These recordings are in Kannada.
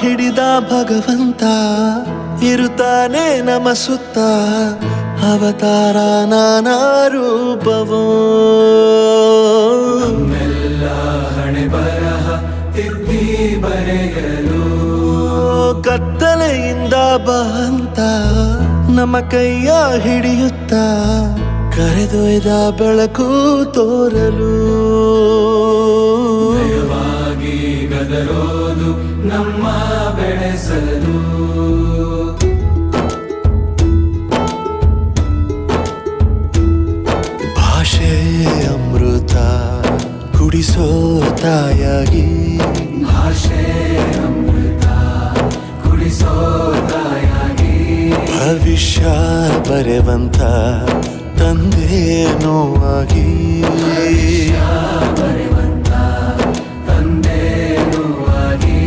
ಹಿಡಿದ ಭಗವಂತ ಇರುತ್ತಾನೆ ನಮ ಸುತ್ತ ಅವತಾರ ನಾನಾ ರೂಪವೋ ನಮ್ಮೆಲ್ಲ ಹಣೆ ಬರಹ ತಿದ್ದಿ ಬರೆಯಲು ಕತ್ತಲೆಯಿಂದ ಬಂತ ನಮ್ಮ ಕೈಯ ಹಿಡಿಯುತ್ತ ಕರೆದೊಯ್ದ ಬೆಳಕು ತೋರಲು ಭಯವಾಗಿ ಗದರೋದು ನಮ್ಮ ಬೆಳೆಸಲು ಭಾಷೆ ಅಮೃತ ಕುಡಿಸೋ ತಾಯಾಗಿ ಭಾಷೆ ಅಮೃತ ಕುಡಿಸೋ ತಾಯಾಗಿ ಭವಿಷ್ಯ ಬರೆವಂತ ತಂದೆ ನೋವಾಗಿ ಬರೆವಂತ ತಂದೆ ನೋವಾಗಿ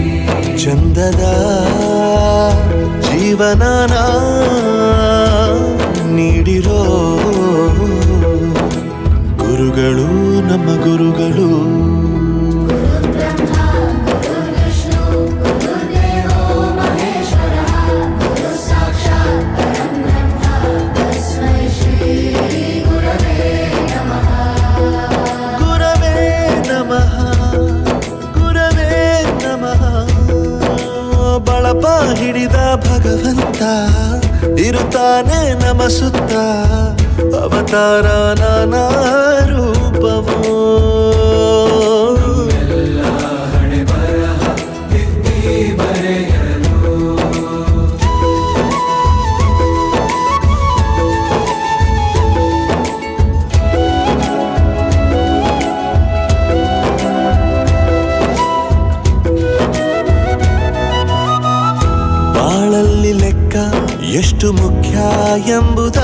ಚಂದದ ಜೀವನನ ನೀಡಿರೋ ಗುರುಗಳು ನಮ್ಮ ಗುರುಗಳು ಬಳಪ ಹಿಡಿದ ಭಗವಂತ ಇರುತ್ತಾನೆ ನಮ ಸುತ್ತ ಅವತಾರ ನಾನಾ ರೂಪವೋ ಎಲ್ಲ ಹಣೆ ಬರಹ ತಿದ್ದಿ ಬರೆಯಲು ಬಾಳಲ್ಲಿ ಲೆಕ್ಕ ಎಷ್ಟು ಮುಖ್ಯ ಎಂಬುದ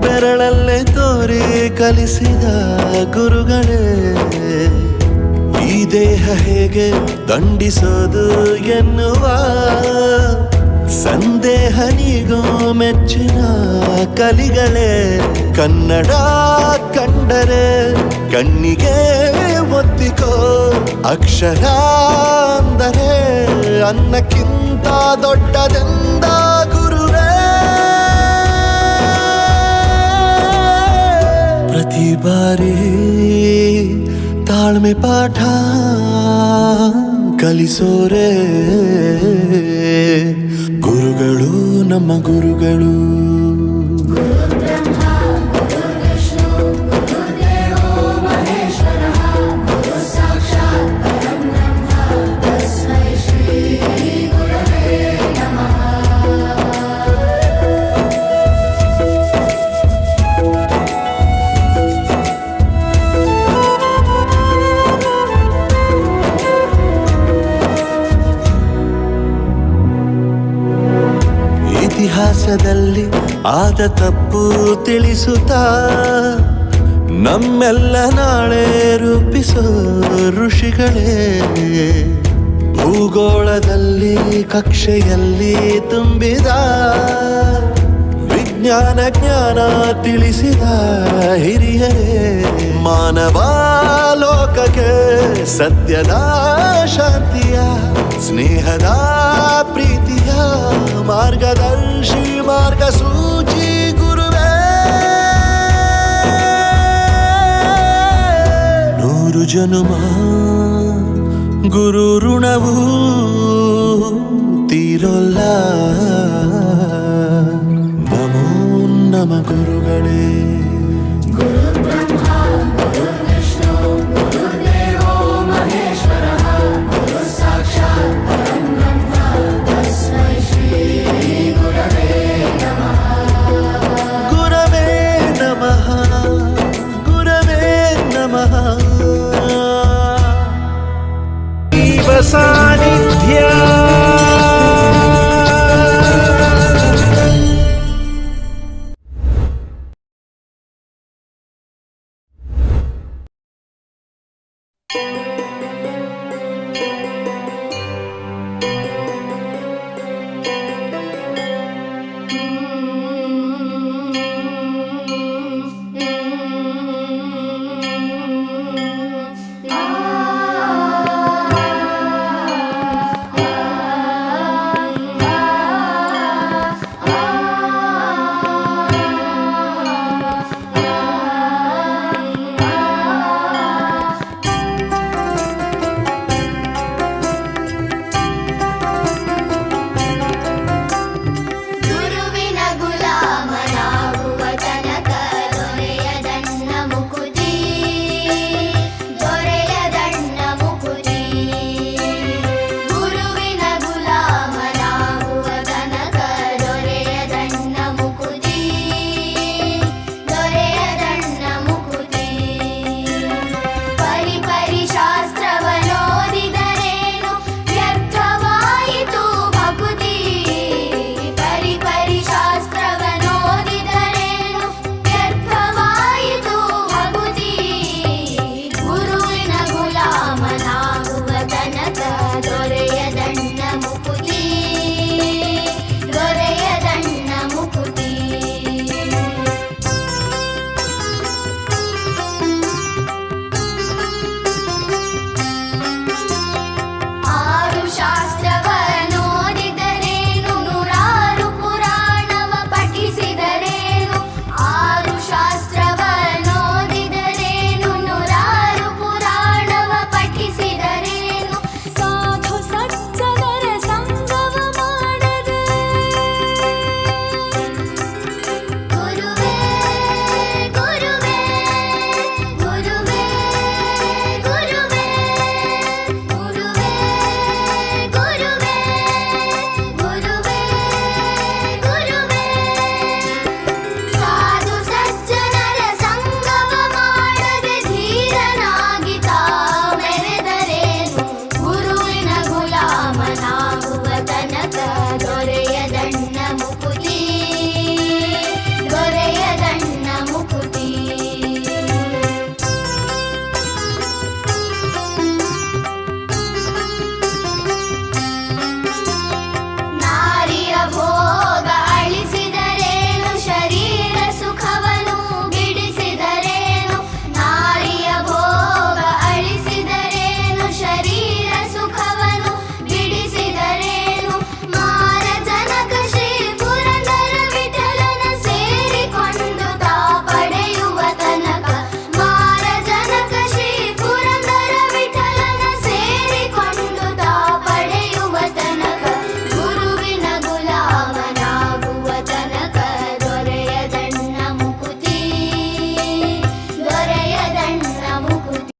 ಬೆರಳಲ್ಲೇ ತೋರಿ ಕಲಿಸಿದ ಗುರುಗಳೇ ಈ ದೇಹ ಹೇಗೆ ದಂಡಿಸೋದು ಎನ್ನುವ ಸಂದೇಹ ನೀಗೋ ಮೆಚ್ಚಿನ ಕಲಿಗಳೇ ಕನ್ನಡ ಕಂಡರೆ ಕಣ್ಣಿಗೆ ಒತ್ತಿಕೋ ಅಕ್ಷರ ಅಂದರೆ ಅನ್ನಕ್ಕಿಂತ ದೊಡ್ಡದೆಂದ ಗುರುವೇ ಪ್ರತಿ ಬಾರಿ ತಾಳ್ಮೆ ಪಾಠ ಕಲಿಸೋರೆ ಗುರುಗಳು ನಮ್ಮ ಗುರುಗಳು ಇತಿಹಾಸದಲ್ಲಿ ಆದ ತಪ್ಪು ತಿಳಿಸುತ್ತಾ ನಮ್ಮೆಲ್ಲ ನಾಳೆ ರೂಪಿಸೋ ಋಷಿಗಳೇ ಭೂಗೋಳದಲ್ಲಿ ಕಕ್ಷೆಯಲ್ಲಿ ತುಂಬಿದ ವಿಜ್ಞಾನ ಜ್ಞಾನ ತಿಳಿಸಿದ ಹಿರಿಯರೇ ಮಾನವ ಲೋಕಕ್ಕೆ ಸತ್ಯದ ಶಾಂತಿಯ ಸ್ನೇಹದ ಪ್ರೀತಿಯ ಮಾರ್ಗದರ್ಶಿ ಮಾರ್ಗಸೂಚಿ ಗುರುವೇ ನೂರು ಜನುಮ ಗುರು ಋಣವು ತೀರೋಲ್ಲ ನಮೋ ನಮ ಗುರುಗಳೇ ಗುರು ಬ್ರಹ್ಮ